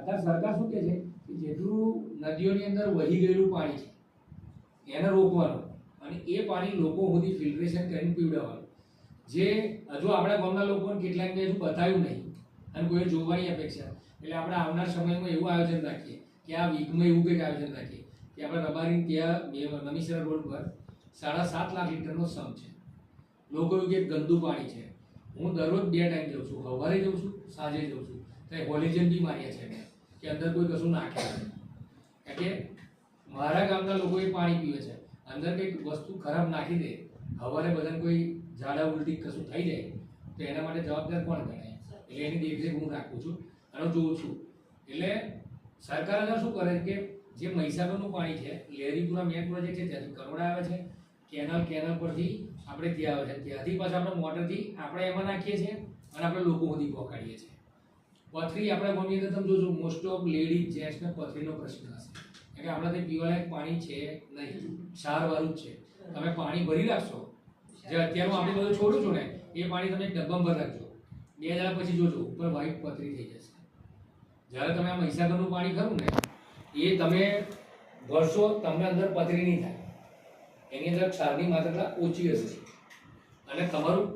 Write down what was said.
અત્યારે સરકાર શું કહે છે કે જેટલું નદીઓની અંદર વહી ગયેલું પાણી છે એને રોકવાનું અને એ પાણી લોકો સુધી ફિલ્ટરેશન કરીને પીવડાવવાનું. જે હજુ આપણા ગામના લોકોને કેટલાકને હજુ બતાવ્યું નહીં અને કોઈ જોવાની અપેક્ષા. એટલે આપણે આવનાર સમયમાં એવું આયોજન રાખીએ કે આ વીકમાં એવું કંઈક આયોજન રાખીએ કે આપણે રબારી ત્યાં નમીસરા રોડ પર 7.5 લાખ લીટરનો સમ છે. લોકો એવું કે ગંદુ પાણી છે. હું દરરોજ 2 ટાઈમ જાઉં છું, સવારે જાઉં છું, સાંજે જાઉં છું. ત્યાં હોલિજન બી માર્યા છે મેં કે અંદર કોઈ કશું નાખે નહીં. એટલે મારા ગામના લોકો એ પાણી પીવે છે. અંદર કંઈક વસ્તુ ખરાબ નાખી દે, સવારે બધાને કોઈ ઝાડા ઉલટી કશું થઈ જાય તો એના માટે જવાબદાર કોણ ગણાય? એટલે એની દેખરેખ હું રાખું છું અને જોઉં છું. એટલે સરકાર અંદર શું કરે કે જે મહીસાગરનું પાણી છે, લહેરીપુરા મેન પ્રોજેક્ટ છે ત્યાંથી કરોડા આવે છે, કેનાલ પરથી આપણે ત્યાં આવે છે, ત્યાંથી પાછા આપણે મોટરથી આપણે એમાં નાખીએ છીએ અને આપણે લોકો સુધી પહોંચાડીએ છીએ. પથરી આપણા ગામની અંદર તમે જોજો મોસ્ટ ઓફ લેડીઝ જેન્ટ્સને પથરીનો પ્રશ્ન હશે. એટલે આપણા ત્યાં પીવાલાયક પાણી છે નહીં, ક્ષારવાળું જ છે. તમે પાણી ભરી રાખશો, જે અત્યારનું આપણે બધું છોડું છું ને એ પાણી તમે ડબ્બામાં ભરી રાખજો, 2 દાડા પછી જોજો ઉપર વ્હાઈટ પથરી થઈ જશે. જ્યારે તમે આ મહીસાગરનું પાણી ખરું ને એ તમે ભરશો, તમને અંદર પથરી નહીં થાય. એની અંદર ક્ષારની માત્રા ઓછી હશે અને તમારું